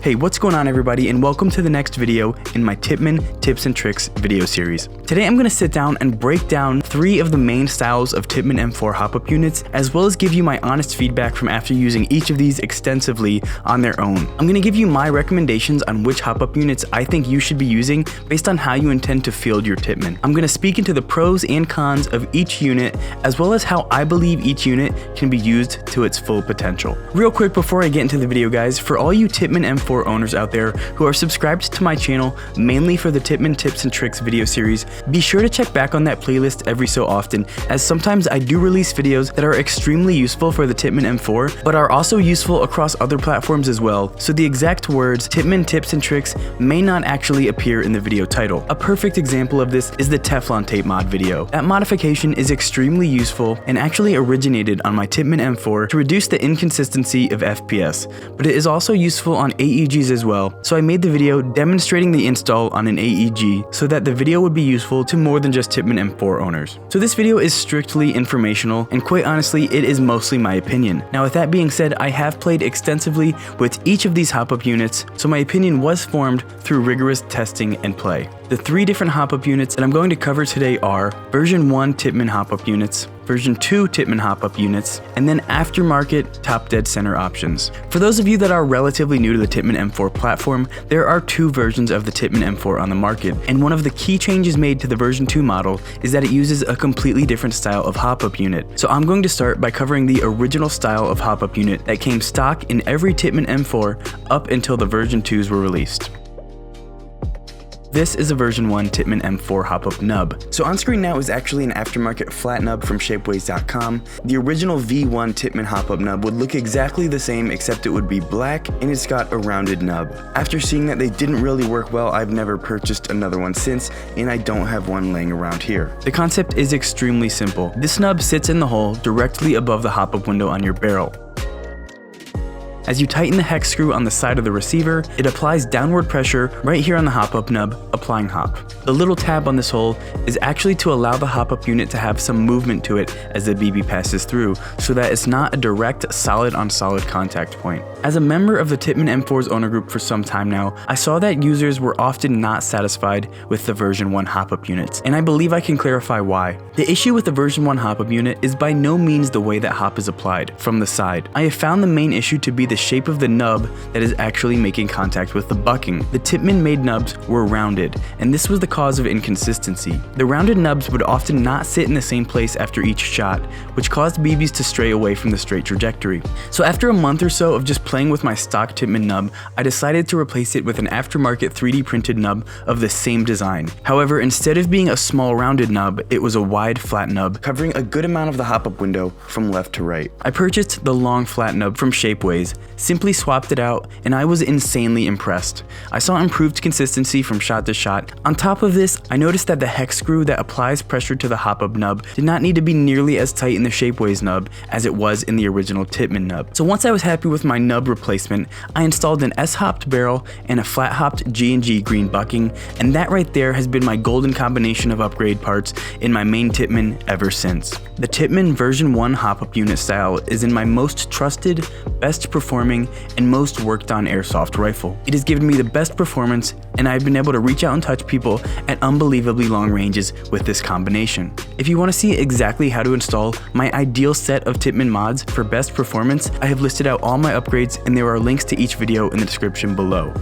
Hey, what's going on everybody, and welcome to the next video in my TIPPMANN Tips and Tricks video series. Today I'm going to sit down and break down 3 of the main styles of TIPPMANN M4 Hopup units, as well as give you my honest feedback from after using each of these extensively on their own. I'm going to give you my recommendations on which Hopup units I think you should be using based on how you intend to field your TIPPMANN. I'm going to speak into the pros and cons of each unit, as well as how I believe each unit can be used to its full potential. Real quick before I get into the video guys, for all you TIPPMANN M4 owners out there who are subscribed to my channel mainly for the TIPPMANN Tips and Tricks video series, be sure to check back on that playlist every so often, as sometimes I do release videos that are extremely useful for the TIPPMANN M4, but are also useful across other platforms as well, so the exact words TIPPMANN Tips and Tricks may not actually appear in the video title. A perfect example of this is the Teflon tape mod video. That modification is extremely useful and actually originated on my TIPPMANN M4 to reduce the inconsistency of FPS, but it is also useful on AEGs as well, so I made the video demonstrating the install on an AEG so that the video would be useful to more than just TIPPMANN M4 owners. So this video is strictly informational, and quite honestly it is mostly my opinion. Now with that being said, I have played extensively with each of these Hopup units, so my opinion was formed through rigorous testing and play. The 3 different Hopup units that I'm going to cover today are version 1 TIPPMANN Hopup units, version 2 TIPPMANN Hopup units, and then aftermarket top dead center options. For those of you that are relatively new to the TIPPMANN M4 platform, there are 2 versions of the TIPPMANN M4 on the market, and one of the key changes made to the version 2 model is that it uses a completely different style of Hopup unit. So I'm going to start by covering the original style of Hopup unit that came stock in every TIPPMANN M4 up until the version 2s were released. This is a version 1 TIPPMANN M4 Hopup nub. So on screen now is actually an aftermarket flat nub from shapeways.com. The original V1 TIPPMANN Hopup nub would look exactly the same, except it would be black and it's got a rounded nub. After seeing that they didn't really work well, I've never purchased another one since, and I don't have one laying around here. The concept is extremely simple. This nub sits in the hole directly above the Hopup window on your barrel. As you tighten the hex screw on the side of the receiver, it applies downward pressure right here on the Hopup nub, applying hop. The little tab on this hole is actually to allow the Hopup unit to have some movement to it as the BB passes through, so that it's not a direct solid on solid contact point. As a member of the TIPPMANN M4's owner group for some time now, I saw that users were often not satisfied with the version 1 Hopup units, and I believe I can clarify why. The issue with the version 1 Hopup unit is by no means the way that hop is applied, from the side. I have found the main issue to be the shape of the nub that is actually making contact with the bucking. The TIPPMANN made nubs were rounded, and this was the cause of inconsistency. The rounded nubs would often not sit in the same place after each shot, which caused BBs to stray away from the straight trajectory. So after a month or so of just playing with my stock TIPPMANN nub, I decided to replace it with an aftermarket 3D printed nub of the same design. However, instead of being a small rounded nub, it was a wide flat nub, covering a good amount of the Hopup window from left to right. I purchased the long flat nub from Shapeways, simply swapped it out, and I was insanely impressed. I saw improved consistency from shot to shot. On top of this, I noticed that the hex screw that applies pressure to the Hopup nub did not need to be nearly as tight in the Shapeways nub as it was in the original TIPPMANN nub. So once I was happy with my nub replacement, I installed an S-hopped barrel and a flat-hopped G&G green bucking, and that right there has been my golden combination of upgrade parts in my main TIPPMANN ever since. The TIPPMANN version 1 Hopup unit style is in my most trusted, best performing, and most worked on airsoft rifle. It has given me the best performance, and I've been able to reach out and touch people at unbelievably long ranges with this combination. If you want to see exactly how to install my ideal set of TIPPMANN mods for best performance, I have listed out all my upgrades, and there are links to each video in the description below.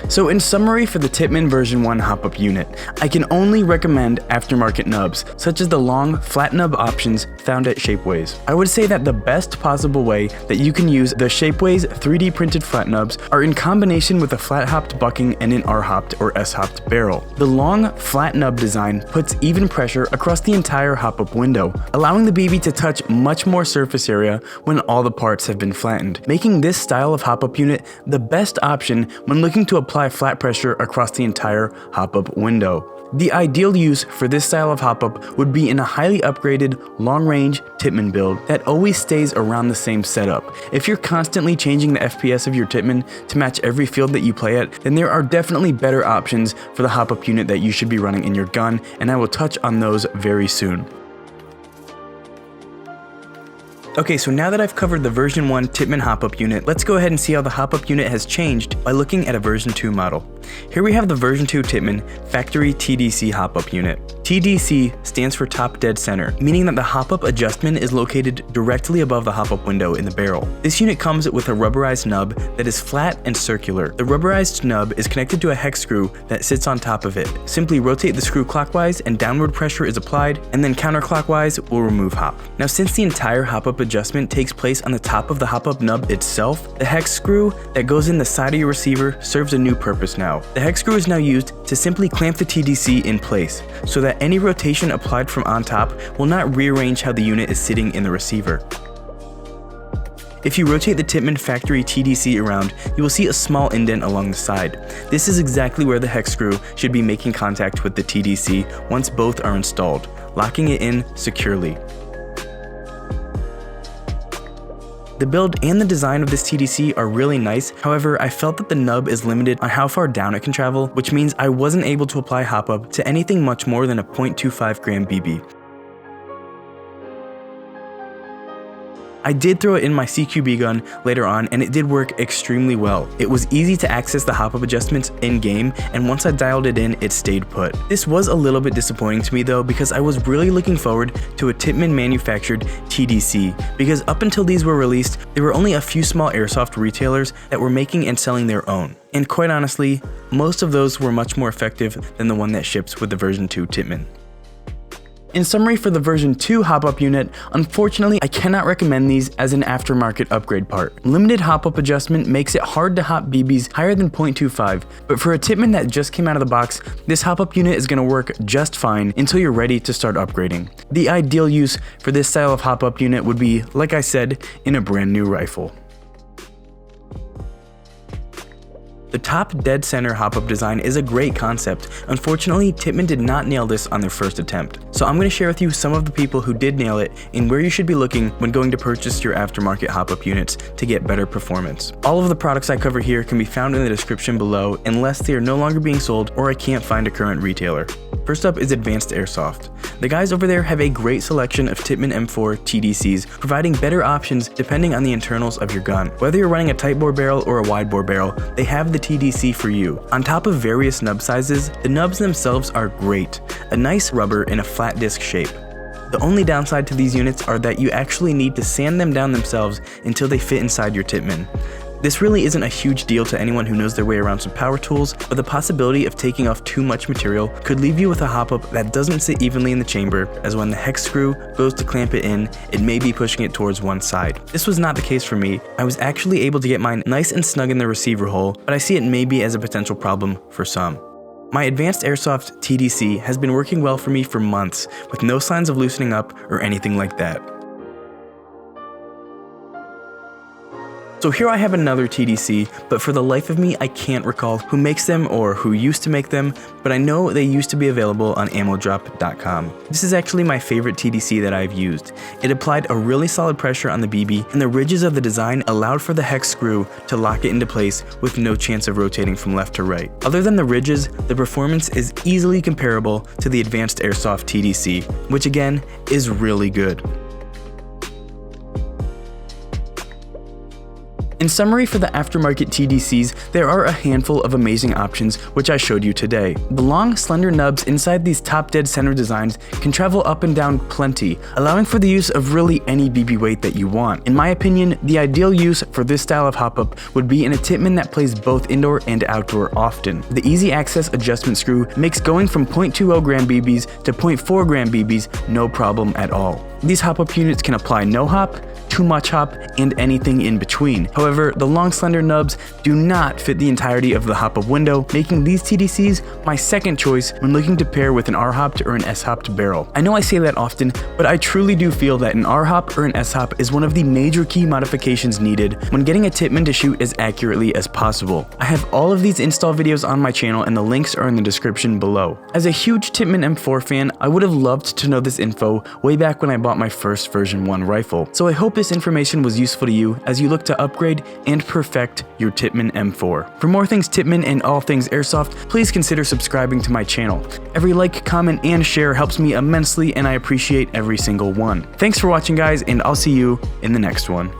So in summary for the TIPPMANN version 1 Hopup unit, I can only recommend aftermarket nubs, such as the long, flat nub options found at Shapeways. I would say that the best possible way that you can use the Shapeways 3D printed flat nubs are in combination with a flat-hopped bucking and an R-hopped or S-hopped barrel. The long, flat nub design puts even pressure across the entire Hopup window, allowing the BB to touch much more surface area when all the parts have been flattened, making this style of Hopup unit the best option when looking to apply flat pressure across the entire Hopup window. The ideal use for this style of Hopup would be in a highly upgraded, long-range TIPPMANN build that always stays around the same setup. If you're constantly changing the FPS of your TIPPMANN to match every field that you play at, then there are definitely better options for the Hopup unit that you should be running in your gun, and I will touch on those very soon. Okay, so now that I've covered the version 1 TIPPMANN Hopup unit, let's go ahead and see how the Hopup unit has changed by looking at a version 2 model. Here we have the version 2 TIPPMANN Factory TDC Hopup unit. TDC stands for top dead center, meaning that the Hopup adjustment is located directly above the Hopup window in the barrel. This unit comes with a rubberized nub that is flat and circular. The rubberized nub is connected to a hex screw that sits on top of it. Simply rotate the screw clockwise and downward pressure is applied, and then counterclockwise will remove hop. Now, since the entire Hopup adjustment takes place on the top of the Hopup nub itself, the hex screw that goes in the side of your receiver serves a new purpose now. The hex screw is now used to simply clamp the TDC in place, so that any rotation applied from on top will not rearrange how the unit is sitting in the receiver. If you rotate the TIPPMANN Factory TDC around, you will see a small indent along the side. This is exactly where the hex screw should be making contact with the TDC once both are installed, locking it in securely. The build and the design of this TDC are really nice, however, I felt that the nub is limited on how far down it can travel, which means I wasn't able to apply Hopup to anything much more than a 0.25 gram BB. I did throw it in my CQB gun later on, and it did work extremely well. It was easy to access the Hopup adjustments in-game, and once I dialed it in, it stayed put. This was a little bit disappointing to me though, because I was really looking forward to a TIPPMANN manufactured TDC, because up until these were released, there were only a few small airsoft retailers that were making and selling their own. And quite honestly, most of those were much more effective than the one that ships with the version 2 TIPPMANN. In summary, for the version 2 Hopup unit, unfortunately I cannot recommend these as an aftermarket upgrade part. Limited Hopup adjustment makes it hard to hop BBs higher than 0.25, but for a TIPPMANN that just came out of the box, this Hopup unit is going to work just fine until you're ready to start upgrading. The ideal use for this style of Hopup unit would be, like I said, in a brand new rifle. The top dead center Hopup design is a great concept. Unfortunately, TIPPMANN did not nail this on their first attempt. So I'm going to share with you some of the people who did nail it and where you should be looking when going to purchase your aftermarket Hopup units to get better performance. All of the products I cover here can be found in the description below unless they are no longer being sold or I can't find a current retailer. First up is Advanced Airsoft. The guys over there have a great selection of TIPPMANN M4 TDCs, providing better options depending on the internals of your gun. Whether you're running a Tightbore barrel or a widebore barrel, they have the TDC for you. On top of various nub sizes, the nubs themselves are great. A nice rubber in a flat disc shape. The only downside to these units are that you actually need to sand them down themselves until they fit inside your TIPPMANN. This really isn't a huge deal to anyone who knows their way around some power tools, but the possibility of taking off too much material could leave you with a Hopup that doesn't sit evenly in the chamber, as when the hex screw goes to clamp it in, it may be pushing it towards one side. This was not the case for me. I was actually able to get mine nice and snug in the receiver hole, but I see it maybe as a potential problem for some. My Advanced Airsoft TDC has been working well for me for months, with no signs of loosening up or anything like that. So here I have another TDC, but for the life of me, I can't recall who makes them or who used to make them, but I know they used to be available on ammodrop.com. This is actually my favorite TDC that I've used. It applied a really solid pressure on the BB, and the ridges of the design allowed for the hex screw to lock it into place with no chance of rotating from left to right. Other than the ridges, the performance is easily comparable to the Advanced Airsoft TDC, which again is really good. In summary, for the aftermarket TDCs, there are a handful of amazing options which I showed you today. The long, slender nubs inside these top dead center designs can travel up and down plenty, allowing for the use of really any BB weight that you want. In my opinion, the ideal use for this style of Hopup would be in a TIPPMANN that plays both indoor and outdoor often. The easy access adjustment screw makes going from 0.20 gram BBs to 0.4 gram BBs no problem at all. These Hopup units can apply no hop, too much hop, and anything in between. However, the long slender nubs do not fit the entirety of the Hopup window, making these TDCs my second choice when looking to pair with an R-hopped or an S-hopped barrel. I know I say that often, but I truly do feel that an R-hop or an S-hop is one of the major key modifications needed when getting a TIPPMANN to shoot as accurately as possible. I have all of these install videos on my channel and the links are in the description below. As a huge TIPPMANN M4 fan, I would have loved to know this info way back when I bought my first version 1 rifle, so I hope this information was useful to you as you look to to upgrade and perfect your TIPPMANN M4. For more things TIPPMANN and all things airsoft, please consider subscribing to my channel. Every like, comment, and share helps me immensely, and I appreciate every single one. Thanks for watching, guys, and I'll see you in the next one.